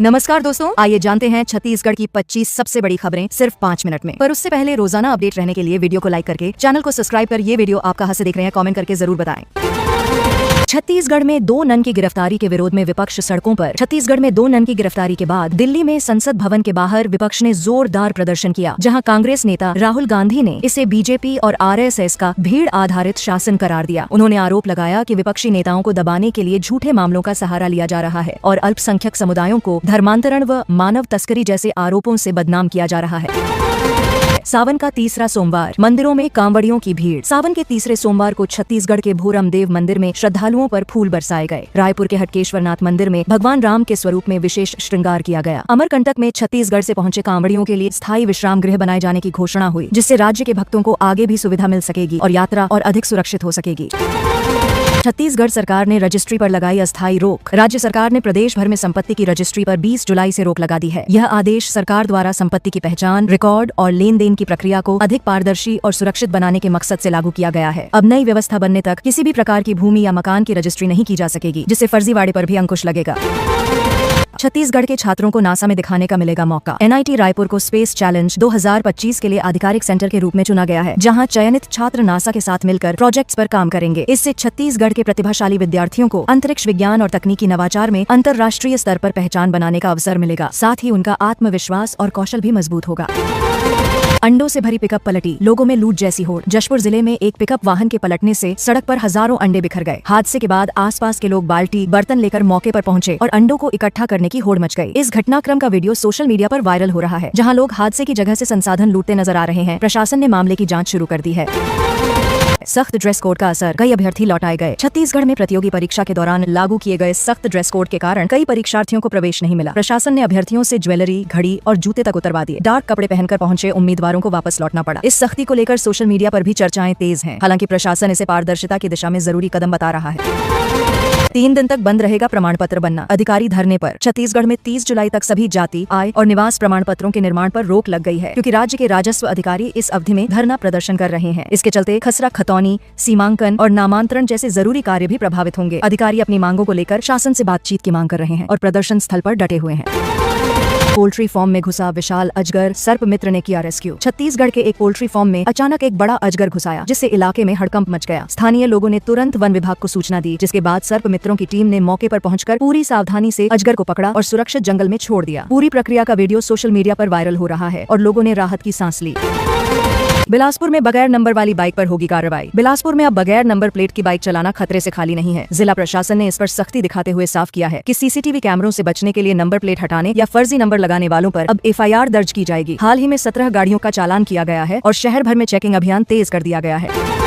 नमस्कार दोस्तों, आइए जानते हैं छत्तीसगढ़ की 25 सबसे बड़ी खबरें सिर्फ 5 मिनट में। पर उससे पहले रोजाना अपडेट रहने के लिए वीडियो को लाइक करके चैनल को सब्सक्राइब कर ये वीडियो आप कहां से देख रहे हैं कमेंट करके जरूर बताएं। छत्तीसगढ़ में 2 नन की गिरफ्तारी के विरोध में विपक्ष सड़कों पर। छत्तीसगढ़ में 2 नन की गिरफ्तारी के बाद दिल्ली में संसद भवन के बाहर विपक्ष ने जोरदार प्रदर्शन किया, जहां कांग्रेस नेता राहुल गांधी ने इसे बीजेपी और आरएसएस का भीड़ आधारित शासन करार दिया। उन्होंने आरोप लगाया कि विपक्षी नेताओं को दबाने के लिए झूठे मामलों का सहारा लिया जा रहा है और अल्पसंख्यक समुदायों को धर्मांतरण व मानव तस्करी जैसे आरोपों से बदनाम किया जा रहा है। सावन का तीसरा सोमवार, मंदिरों में कांवड़ियों की भीड़। सावन के तीसरे सोमवार को छत्तीसगढ़ के भूरमदेव मंदिर में श्रद्धालुओं पर फूल बरसाए गए। रायपुर के हटकेश्वरनाथ मंदिर में भगवान राम के स्वरूप में विशेष श्रृंगार किया गया। अमरकंटक में छत्तीसगढ़ से पहुंचे कांवड़ियों के लिए स्थायी विश्राम गृह बनाए जाने की घोषणा हुई, जिससे राज्य के भक्तों को आगे भी सुविधा मिल सकेगी और यात्रा और अधिक सुरक्षित हो सकेगी। छत्तीसगढ़ सरकार ने रजिस्ट्री पर लगाई अस्थायी रोक। राज्य सरकार ने प्रदेश भर में संपत्ति की रजिस्ट्री पर 20 जुलाई से रोक लगा दी है। यह आदेश सरकार द्वारा संपत्ति की पहचान, रिकॉर्ड और लेन देन की प्रक्रिया को अधिक पारदर्शी और सुरक्षित बनाने के मकसद से लागू किया गया है। अब नई व्यवस्था बनने तक किसी भी प्रकार की भूमि या मकान की रजिस्ट्री नहीं की जा सकेगी, जिससे फर्जीवाड़े पर भी अंकुश लगेगा। छत्तीसगढ़ के छात्रों को नासा में दिखाने का मिलेगा मौका। एनआईटी रायपुर को स्पेस चैलेंज 2025 के लिए आधिकारिक सेंटर के रूप में चुना गया है, जहां चयनित छात्र नासा के साथ मिलकर प्रोजेक्ट्स पर काम करेंगे। इससे छत्तीसगढ़ के प्रतिभाशाली विद्यार्थियों को अंतरिक्ष विज्ञान और तकनीकी नवाचार में अंतर्राष्ट्रीय स्तर पर पहचान बनाने का अवसर मिलेगा। साथ ही उनका आत्मविश्वास और कौशल भी मजबूत होगा। अंडों से भरी पिकअप पलटी, लोगों में लूट जैसी होड़। जशपुर जिले में एक पिकअप वाहन के पलटने से सड़क पर हजारों अंडे बिखर गए। हादसे के बाद आसपास के लोग बाल्टी, बर्तन लेकर मौके पर पहुंचे और अंडों को इकट्ठा करने की होड़ मच गई। इस घटनाक्रम का वीडियो सोशल मीडिया पर वायरल हो रहा है, जहां लोग हादसे की जगह से संसाधन लूटते नजर आ रहे हैं। प्रशासन ने मामले की जाँच शुरू कर दी है। सख्त ड्रेस कोड का असर, कई अभ्यर्थी लौटाए गए। छत्तीसगढ़ में प्रतियोगी परीक्षा के दौरान लागू किए गए सख्त ड्रेस कोड के कारण कई परीक्षार्थियों को प्रवेश नहीं मिला। प्रशासन ने अभ्यर्थियों से ज्वेलरी, घड़ी और जूते तक उतरवा दिए। डार्क कपड़े पहनकर पहुंचे उम्मीदवारों को वापस लौटना पड़ा। इस सख्ती को लेकर सोशल मीडिया पर भी चर्चाएं तेज हैं। हालांकि प्रशासन इसे पारदर्शिता की दिशा में जरूरी कदम बता रहा है। 3 दिन तक बंद रहेगा प्रमाण पत्र बनना, अधिकारी धरने पर। छत्तीसगढ़ में 30 जुलाई तक सभी जाति, आय और निवास प्रमाण पत्रों के निर्माण पर रोक लग गई है, क्योंकि राज्य के राजस्व अधिकारी इस अवधि में धरना प्रदर्शन कर रहे हैं। इसके चलते खसरा खतौनी, सीमांकन और नामांतरण जैसे जरूरी कार्य भी प्रभावित होंगे। अधिकारी अपनी मांगों को लेकर शासन से बातचीत की मांग कर रहे हैं और प्रदर्शन स्थल पर डटे हुए हैं। पोल्ट्री फार्म में घुसा विशाल अजगर, सर्प मित्र ने किया रेस्क्यू। छत्तीसगढ़ के एक पोल्ट्री फार्म में अचानक एक बड़ा अजगर घुस आया, जिससे इलाके में हड़कंप मच गया। स्थानीय लोगों ने तुरंत वन विभाग को सूचना दी, जिसके बाद सर्प मित्रों की टीम ने मौके पर पहुंचकर पूरी सावधानी से अजगर को पकड़ा और सुरक्षित जंगल में छोड़ दिया। पूरी प्रक्रिया का वीडियो सोशल मीडिया पर वायरल हो रहा है और लोगों ने राहत की सांस ली। बिलासपुर में बगैर नंबर वाली बाइक पर होगी कार्रवाई। बिलासपुर में अब बगैर नंबर प्लेट की बाइक चलाना खतरे से खाली नहीं है। जिला प्रशासन ने इस पर सख्ती दिखाते हुए साफ किया है कि सीसीटीवी कैमरों से बचने के लिए नंबर प्लेट हटाने या फर्जी नंबर लगाने वालों पर अब एफआईआर दर्ज की जाएगी। हाल ही में 17 गाड़ियों का चालान किया गया है और शहर भर में चेकिंग अभियान तेज कर दिया गया है।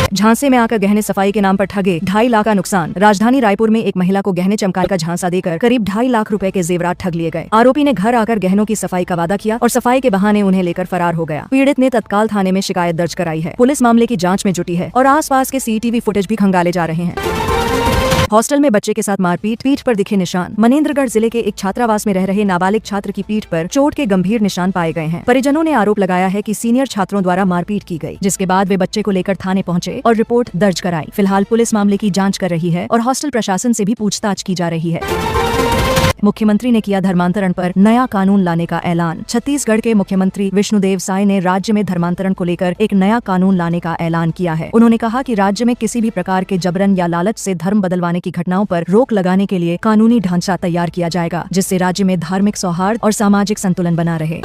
झांसे में आकर गहने सफाई के नाम पर ठगे, 2.5 लाख का नुकसान। राजधानी रायपुर में एक महिला को गहने चमकाने का झांसा देकर करीब 2.5 लाख रुपए के जेवरात ठग लिए गए। आरोपी ने घर आकर गहनों की सफाई का वादा किया और सफाई के बहाने उन्हें लेकर फरार हो गया। पीड़ित ने तत्काल थाने में शिकायत दर्ज कराई है। पुलिस मामले की जाँच में जुटी है और आसपास के सीसीटीवी फुटेज भी खंगाले जा रहे हैं। हॉस्टल में बच्चे के साथ मारपीट, पीठ पर दिखे निशान। मनेंद्रगढ़ जिले के एक छात्रावास में रह रहे नाबालिग छात्र की पीठ पर चोट के गंभीर निशान पाए गए हैं। परिजनों ने आरोप लगाया है कि सीनियर छात्रों द्वारा मारपीट की गई, जिसके बाद वे बच्चे को लेकर थाने पहुंचे और रिपोर्ट दर्ज कराई। फिलहाल पुलिस मामले की जांच कर रही है और हॉस्टल प्रशासन से भी पूछताछ की जा रही है। मुख्यमंत्री ने किया धर्मांतरण पर नया कानून लाने का ऐलान। छत्तीसगढ़ के मुख्यमंत्री विष्णुदेव साय ने राज्य में धर्मांतरण को लेकर एक नया कानून लाने का ऐलान किया है। उन्होंने कहा कि राज्य में किसी भी प्रकार के जबरन या लालच से धर्म बदलवाने की घटनाओं पर रोक लगाने के लिए कानूनी ढांचा तैयार किया जाएगा, जिससे राज्य में धार्मिक सौहार्द और सामाजिक संतुलन बना रहे।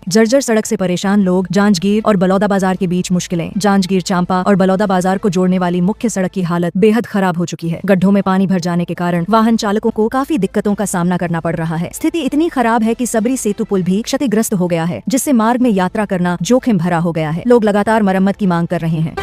जर्जर सड़क से परेशान लोग, जांजगीर और बलौदा बाजार के बीच मुश्किलें। जांजगीर चांपा और बलौदा बाजार को जोड़ने वाली मुख्य सड़क की हालत बेहद खराब हो चुकी है। गड्ढों में पानी भर जाने के कारण वाहन चालकों को काफी दिक्कतों का सामना करना पड़ रहा है। स्थिति इतनी खराब है कि सबरी सेतु पुल भी क्षतिग्रस्त हो गया है, जिससे मार्ग में यात्रा करना जोखिम भरा हो गया है। लोग लगातार मरम्मत की मांग कर रहे हैं।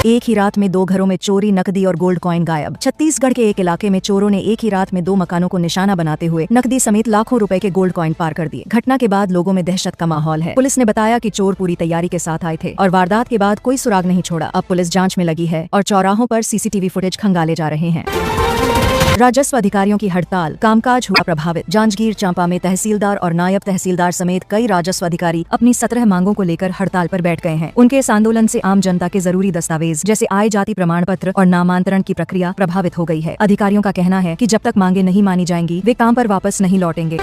एक ही रात में 2 घरों में चोरी, नकदी और गोल्ड कॉइन गायब। छत्तीसगढ़ के एक इलाके में चोरों ने एक ही रात में 2 मकानों को निशाना बनाते हुए नकदी समेत लाखों रुपए के गोल्ड कॉइन पार कर दिए। घटना के बाद लोगों में दहशत का माहौल है। पुलिस ने बताया कि चोर पूरी तैयारी के साथ आए थे और वारदात के बाद कोई सुराग नहीं छोड़ा। अब पुलिस जांच में लगी है और चौराहों पर सीसीटीवी फुटेज खंगाले जा रहे हैं। राजस्व अधिकारियों की हड़ताल, कामकाज हुआ प्रभावित। जांजगीर चांपा में तहसीलदार और नायब तहसीलदार समेत कई राजस्व अधिकारी अपनी 17 मांगों को लेकर हड़ताल पर बैठ गए हैं। उनके इस आंदोलन से आम जनता के जरूरी दस्तावेज जैसे आय जाति प्रमाण पत्र और नामांतरण की प्रक्रिया प्रभावित हो गई है। अधिकारियों का कहना है कि जब तक मांगे नहीं मानी जाएंगी वे काम पर वापस नहीं लौटेंगे।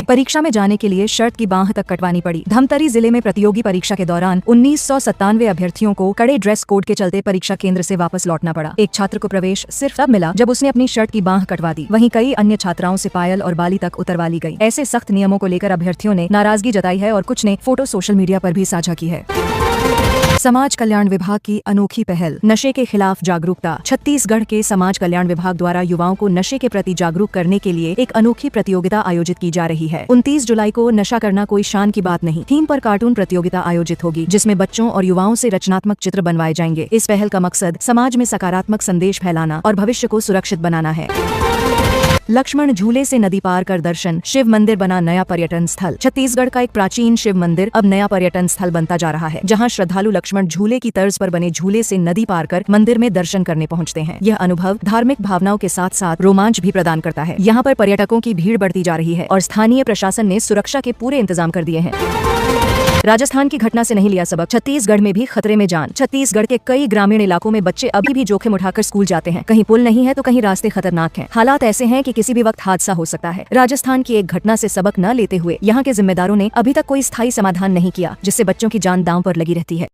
परीक्षा में जाने के लिए शर्त की बांह तक कटवानी पड़ी। धमतरी जिले में प्रतियोगी परीक्षा के दौरान 1997 अभ्यर्थियों को कड़े ड्रेस कोड के चलते परीक्षा केंद्र से वापस लौटना पड़ा। एक छात्र को प्रवेश सिर्फ तब मिला जब उसने अपनी शर्ट की बांह कटवा दी। वहीं कई अन्य छात्राओं से पायल और बाली तक उतरवा ली गई। ऐसे सख्त नियमों को लेकर अभ्यर्थियों ने नाराजगी जताई है और कुछ ने फोटो सोशल मीडिया पर भी साझा की है। समाज कल्याण विभाग की अनोखी पहल, नशे के खिलाफ जागरूकता। छत्तीसगढ़ के समाज कल्याण विभाग द्वारा युवाओं को नशे के प्रति जागरूक करने के लिए एक अनोखी प्रतियोगिता आयोजित की जा रही है। 29 जुलाई को नशा करना कोई शान की बात नहीं थीम पर कार्टून प्रतियोगिता आयोजित होगी, जिसमें बच्चों और युवाओं से रचनात्मक चित्र बनवाए जाएंगे। इस पहल का मकसद समाज में सकारात्मक संदेश फैलाना और भविष्य को सुरक्षित बनाना है। लक्ष्मण झूले से नदी पार कर दर्शन, शिव मंदिर बना नया पर्यटन स्थल। छत्तीसगढ़ का एक प्राचीन शिव मंदिर अब नया पर्यटन स्थल बनता जा रहा है, जहां श्रद्धालु लक्ष्मण झूले की तर्ज पर बने झूले से नदी पार कर मंदिर में दर्शन करने पहुंचते हैं। यह अनुभव धार्मिक भावनाओं के साथ साथ रोमांच भी प्रदान करता है। यहाँ पर पर्यटकों की भीड़ बढ़ती जा रही है और स्थानीय प्रशासन ने सुरक्षा के पूरे इंतजाम कर दिए हैं। राजस्थान की घटना से नहीं लिया सबक, छत्तीसगढ़ में भी खतरे में जान। छत्तीसगढ़ के कई ग्रामीण इलाकों में बच्चे अभी भी जोखिम उठाकर स्कूल जाते हैं। कहीं पुल नहीं है तो कहीं रास्ते खतरनाक हैं। हालात ऐसे हैं कि किसी भी वक्त हादसा हो सकता है। राजस्थान की एक घटना से सबक न लेते हुए यहाँ के जिम्मेदारों ने अभी तक कोई स्थायी समाधान नहीं किया, जिससे बच्चों की जान दांव पर लगी रहती है।